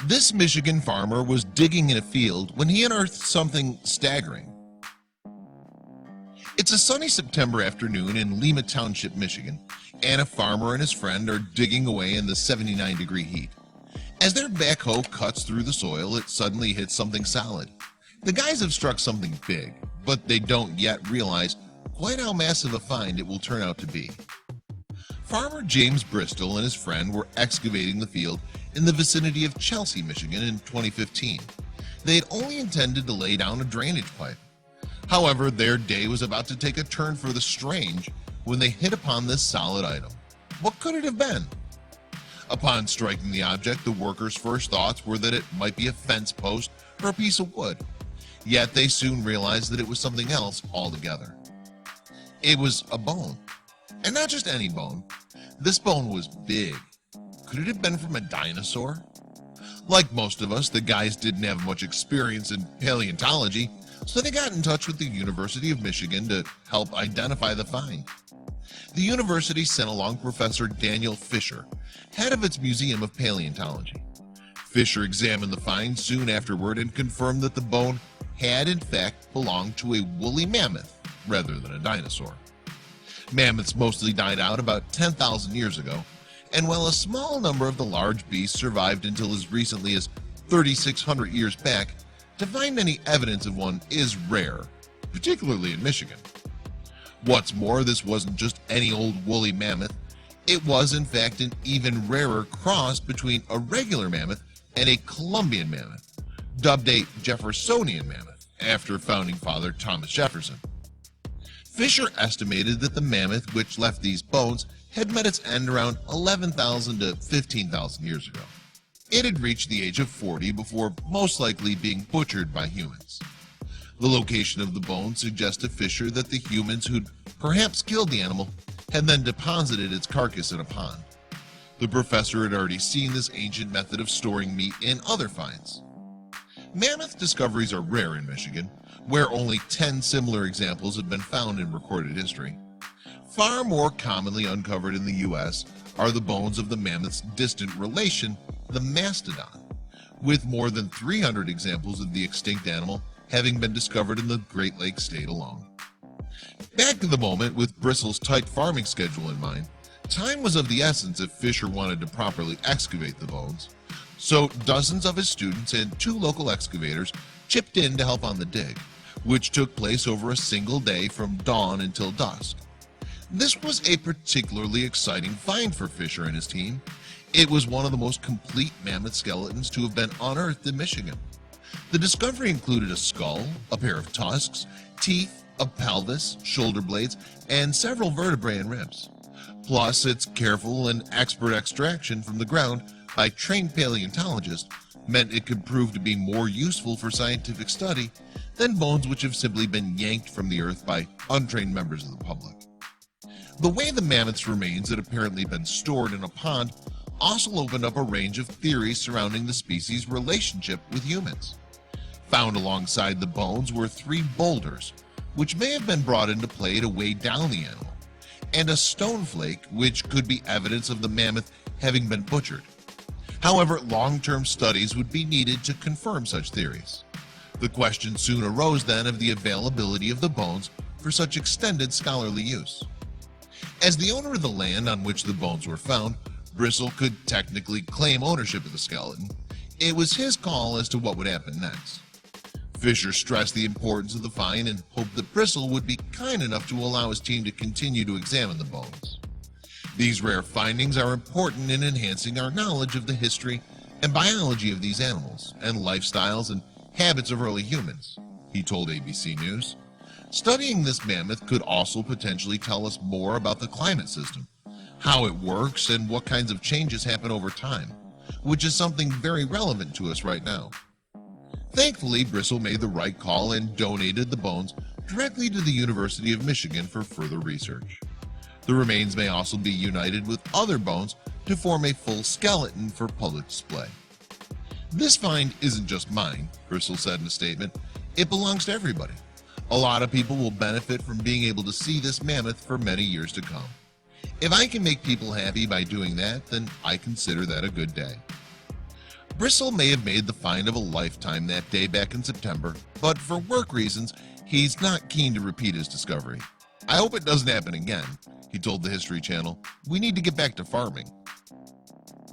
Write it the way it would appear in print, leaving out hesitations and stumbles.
This Michigan farmer was digging in a field when he unearthed something staggering. It's a sunny September afternoon in Lima Township, Michigan, and a farmer and his friend are digging away in the 79-degree heat. As their backhoe cuts through the soil, it suddenly hits something solid. The guys have struck something big, but they don't yet realize quite how massive a find it will turn out to be. Farmer James Bristol and his friend were excavating the field in the vicinity of Chelsea, Michigan in 2015. They had only intended to lay down a drainage pipe. However, their day was about to take a turn for the strange when they hit upon this solid item. What could it have been? Upon striking the object, the workers' first thoughts were that it might be a fence post or a piece of wood. Yet they soon realized that it was something else altogether. It was a bone. And not just any bone. This bone was big. Could it have been from a dinosaur? Like most of us, the guys didn't have much experience in paleontology, so they got in touch with the University of Michigan to help identify the find. The university sent along Professor Daniel Fisher, head of its Museum of Paleontology. Fisher examined the find soon afterward and confirmed that the bone had in fact belonged to a woolly mammoth rather than a dinosaur. Mammoths mostly died out about 10,000 years ago, and while a small number of the large beasts survived until as recently as 3,600 years back, to find any evidence of one is rare, particularly in Michigan. What's more, this wasn't just any old woolly mammoth. It was in fact an even rarer cross between a regular mammoth and a Columbian mammoth, dubbed a Jeffersonian mammoth after founding father Thomas Jefferson. Fisher estimated that the mammoth which left these bones had met its end around 11,000 to 15,000 years ago. It had reached the age of 40 before most likely being butchered by humans. The location of the bones suggests to Fisher that the humans who'd perhaps killed the animal had then deposited its carcass in a pond. The professor had already seen this ancient method of storing meat in other finds. Mammoth discoveries are rare in Michigan, where only 10 similar examples have been found in recorded history. Far more commonly uncovered in the U.S. are the bones of the mammoth's distant relation, the mastodon, with more than 300 examples of the extinct animal having been discovered in the Great Lakes state alone. Back to the moment, with Bristol's tight farming schedule in mind, time was of the essence if Fisher wanted to properly excavate the bones. So dozens of his students and 2 local excavators chipped in to help on the dig, which took place over a single day from dawn until dusk. This was a particularly exciting find for Fisher and his team. It was one of the most complete mammoth skeletons to have been unearthed in Michigan. The discovery included a skull, a pair of tusks, teeth, a pelvis, shoulder blades, and several vertebrae and ribs. Plus, its careful and expert extraction from the ground by trained paleontologists meant it could prove to be more useful for scientific study than bones which have simply been yanked from the earth by untrained members of the public. The way the mammoth's remains had apparently been stored in a pond also opened up a range of theories surrounding the species' relationship with humans. Found alongside the bones were 3 boulders, which may have been brought into play to weigh down the animal, and a stone flake, which could be evidence of the mammoth having been butchered. However, long-term studies would be needed to confirm such theories. The question soon arose then of the availability of the bones for such extended scholarly use. As the owner of the land on which the bones were found, Bristol could technically claim ownership of the skeleton. It was his call as to what would happen next. Fisher stressed the importance of the find and hoped that Bristol would be kind enough to allow his team to continue to examine the bones. These rare findings are important in enhancing our knowledge of the history and biology of these animals and lifestyles and habits of early humans, he told ABC News. Studying this mammoth could also potentially tell us more about the climate system, how it works, and what kinds of changes happen over time, which is something very relevant to us right now. Thankfully, Bristol made the right call and donated the bones directly to the University of Michigan for further research. The remains may also be united with other bones to form a full skeleton for public display. This find isn't just mine, Bristol said in a statement. It belongs to everybody. A lot of people will benefit from being able to see this mammoth for many years to come. If I can make people happy by doing that, then I consider that a good day. Bristol may have made the find of a lifetime that day back in September, but for work reasons, he's not keen to repeat his discovery. "I hope it doesn't happen again," he told the History Channel. "We need to get back to farming."